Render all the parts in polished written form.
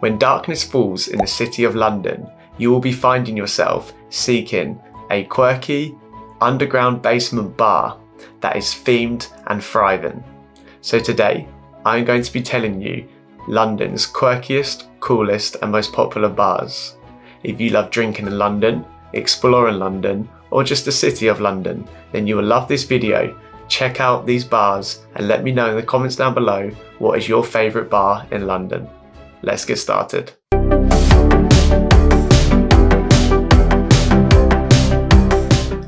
When darkness falls in the city of London, you will be finding yourself seeking a quirky, underground basement bar that is themed and thriving. So today, I'm going to be telling you London's quirkiest, coolest and most popular bars. If you love drinking in London, exploring London, or just the city of London, then you will love this video. Check out these bars and let me know in the comments down below what is your favourite bar in London. Let's get started.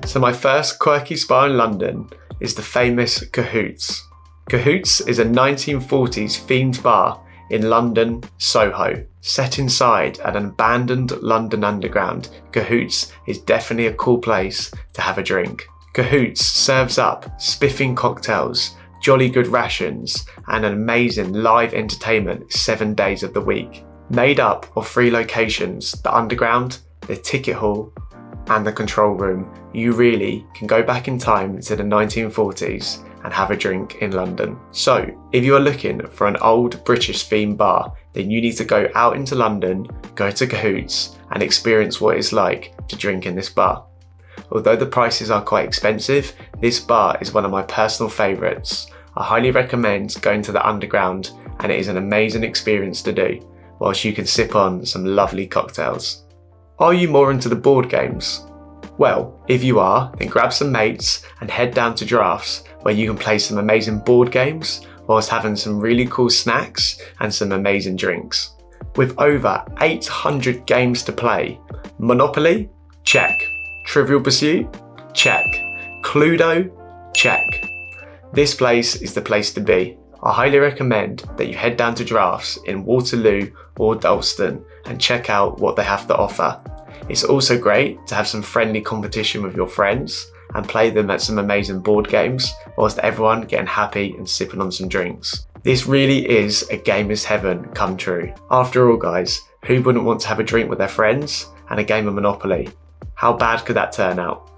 So my first quirky bar in London is the famous Cahoots. Cahoots is a 1940s themed bar in London, Soho. Set inside an abandoned London Underground, Cahoots is definitely a cool place to have a drink. Cahoots serves up spiffing cocktails, jolly good rations and an amazing live entertainment 7 days of the week. Made up of 3 locations, the Underground, the Ticket Hall and the Control Room, you really can go back in time to the 1940s and have a drink in London. So if you are looking for an old British themed bar, then you need to go out into London, go to Cahoots and experience what it's like to drink in this bar. Although the prices are quite expensive, this bar is one of my personal favourites. I highly recommend going to the Underground and it is an amazing experience to do, whilst you can sip on some lovely cocktails. Are you more into the board games? Well, if you are, then grab some mates and head down to Giraffes where you can play some amazing board games whilst having some really cool snacks and some amazing drinks. With over 800 games to play, Monopoly? Check. Trivial Pursuit? Check. Cluedo? Check. This place is the place to be. I highly recommend that you head down to Giraffes in Waterloo or Dalston and check out what they have to offer. It's also great to have some friendly competition with your friends and play them at some amazing board games whilst everyone getting happy and sipping on some drinks. This really is a gamer's heaven come true. After all guys, who wouldn't want to have a drink with their friends and a game of Monopoly? How bad could that turn out?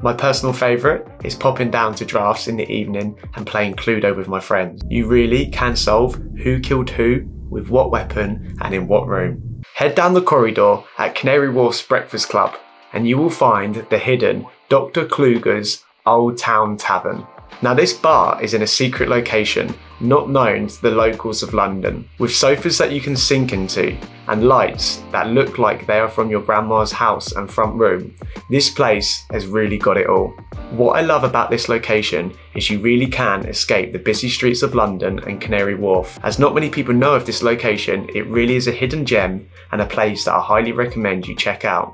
My personal favourite is popping down to Giraffes in the evening and playing Cluedo with my friends. You really can solve who killed who, with what weapon and in what room. Head down the corridor at Canary Wharf's Breakfast Club and you will find the hidden Dr. Kluger's Old Town Tavern. Now this bar is in a secret location, not known to the locals of London, with sofas that you can sink into and lights that look like they are from your grandma's house and front room. This place has really got it all. What I love about this location is you really can escape the busy streets of London and Canary Wharf. As not many people know of this location, it really is a hidden gem and a place that I highly recommend you check out.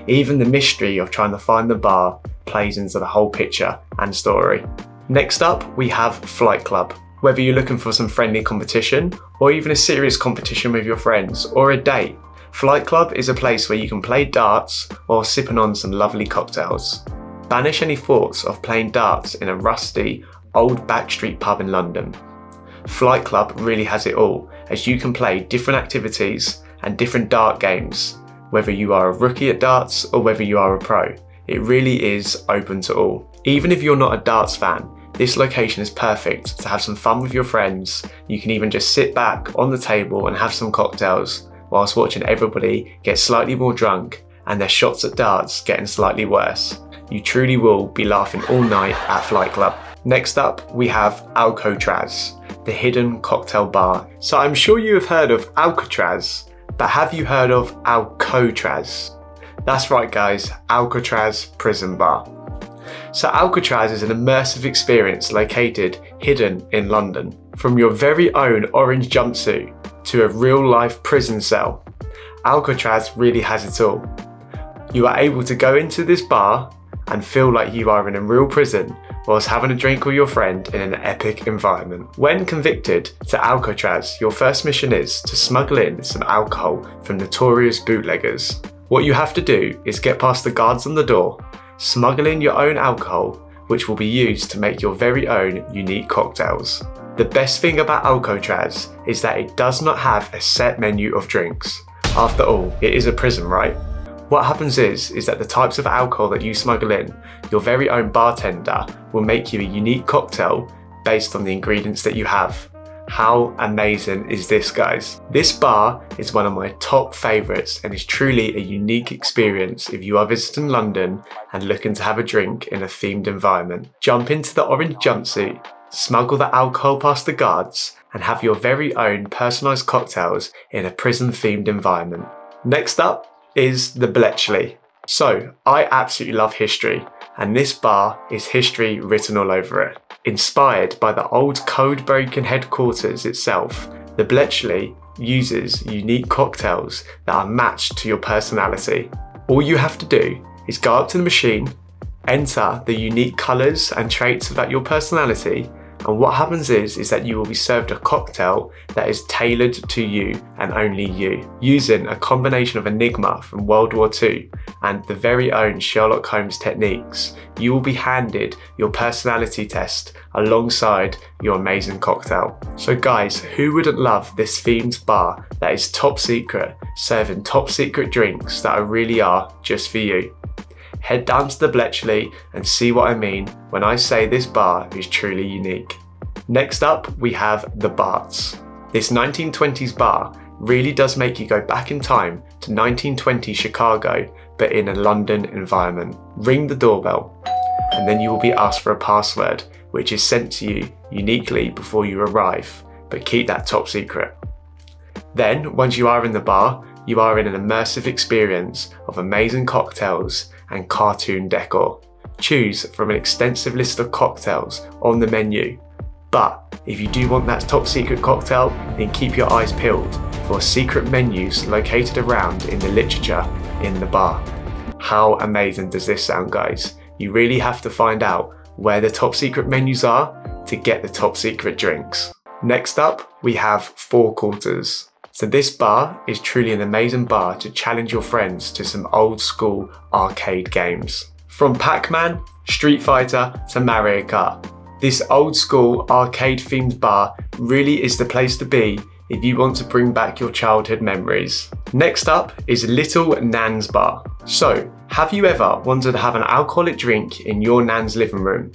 Even the mystery of trying to find the bar plays into the whole picture and story. Next up, we have Flight Club. Whether you're looking for some friendly competition or even a serious competition with your friends or a date, Flight Club is a place where you can play darts while sipping on some lovely cocktails. Banish any thoughts of playing darts in a rusty, old backstreet pub in London. Flight Club really has it all, as you can play different activities and different dart games, whether you are a rookie at darts or whether you are a pro. It really is open to all. Even if you're not a darts fan, this location is perfect to have some fun with your friends. You can even just sit back on the table and have some cocktails whilst watching everybody get slightly more drunk and their shots at darts getting slightly worse. You truly will be laughing all night at Flight Club. Next up, we have Alcatraz, the hidden cocktail bar. So I'm sure you have heard of Alcatraz, but have you heard of Alcatraz? That's right guys, Alcatraz Prison Bar. So Alcatraz is an immersive experience located hidden in London. From your very own orange jumpsuit to a real life prison cell, Alcatraz really has it all. You are able to go into this bar and feel like you are in a real prison whilst having a drink with your friend in an epic environment. When convicted to Alcatraz, your first mission is to smuggle in some alcohol from notorious bootleggers. What you have to do is get past the guards on the door, smuggle in your own alcohol, which will be used to make your very own unique cocktails. The best thing about Alcatraz is that it does not have a set menu of drinks. After all, it is a prison, right? What happens is that the types of alcohol that you smuggle in, your very own bartender will make you a unique cocktail based on the ingredients that you have. How amazing is this, guys? This bar is one of my top favourites and is truly a unique experience if you are visiting London and looking to have a drink in a themed environment. Jump into the orange jumpsuit, smuggle the alcohol past the guards, and have your very own personalised cocktails in a prison-themed environment. Next up is the Bletchley. So, I absolutely love history, and this bar is history written all over it. Inspired by the old code-breaking headquarters itself, the Bletchley uses unique cocktails that are matched to your personality. All you have to do is go up to the machine, enter the unique colours and traits about your personality, and what happens is that you will be served a cocktail that is tailored to you and only you. Using a combination of Enigma from World War II and the very own Sherlock Holmes techniques, you will be handed your personality test alongside your amazing cocktail. So guys, who wouldn't love this themed bar that is top secret, serving top secret drinks that really are just for you? Head down to the Bletchley and see what I mean when I say this bar is truly unique. Next up, we have the Barts. This 1920s bar really does make you go back in time to 1920 Chicago, but in a London environment. Ring the doorbell, and then you will be asked for a password, which is sent to you uniquely before you arrive, but keep that top secret. Then, once you are in the bar, you are in an immersive experience of amazing cocktails and cartoon decor. Choose from an extensive list of cocktails on the menu, but if you do want that top secret cocktail, then keep your eyes peeled for secret menus located around in the literature in the bar. How amazing does this sound, guys? You really have to find out where the top secret menus are to get the top secret drinks. Next up, we have Four Quarters. So this bar is truly an amazing bar to challenge your friends to some old school arcade games. From Pac-Man, Street Fighter to Mario Kart. This old school arcade themed bar really is the place to be if you want to bring back your childhood memories. Next up is Little Nans Bar. So, have you ever wanted to have an alcoholic drink in your nan's living room?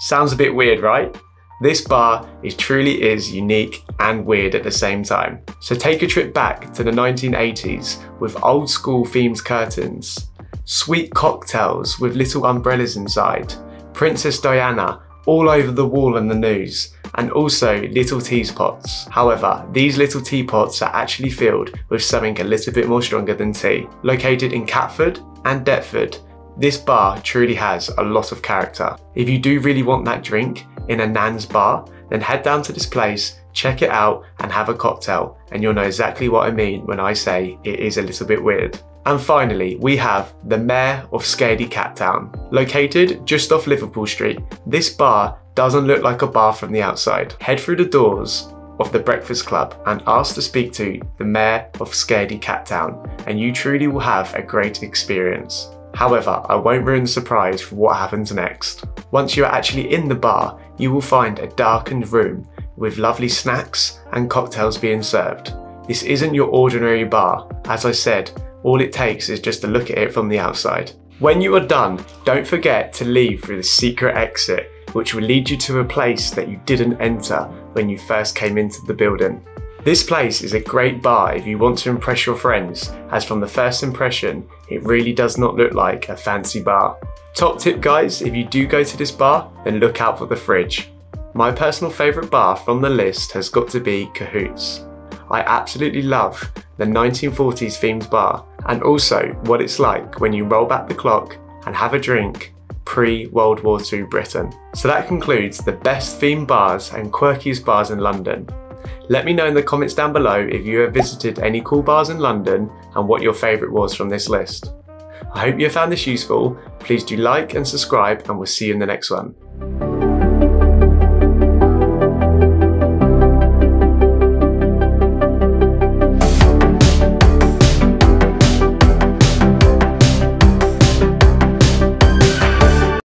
Sounds a bit weird, right? This bar truly is unique and weird at the same time. So take a trip back to the 1980s with old school themed curtains, sweet cocktails with little umbrellas inside, Princess Diana all over the wall in the news, and also little teapots. However, these little teapots are actually filled with something a little bit more stronger than tea. Located in Catford and Deptford, this bar truly has a lot of character. If you do really want that drink in a Nans bar, then head down to this place, check it out and have a cocktail, and you'll know exactly what I mean when I say it is a little bit weird. And finally, we have the Mayor of Scaredy Cattown. Located just off Liverpool Street, this bar doesn't look like a bar from the outside. Head through the doors of the Breakfast Club and ask to speak to the Mayor of Scaredy Cattown, and you truly will have a great experience. However, I won't ruin the surprise for what happens next. Once you are actually in the bar, you will find a darkened room with lovely snacks and cocktails being served. This isn't your ordinary bar. As I said, all it takes is just to look at it from the outside. When you are done, don't forget to leave through the secret exit, which will lead you to a place that you didn't enter when you first came into the building. This place is a great bar if you want to impress your friends, as from the first impression, it really does not look like a fancy bar. Top tip, guys, if you do go to this bar, then look out for the fridge. My personal favourite bar from the list has got to be Cahoots. I absolutely love the 1940s themed bar, and also what it's like when you roll back the clock and have a drink pre-World War II Britain. So that concludes the best themed bars and quirkiest bars in London. Let me know in the comments down below if you have visited any cool bars in London and what your favourite was from this list. I hope you found this useful. Please do like and subscribe, and we'll see you in the next one.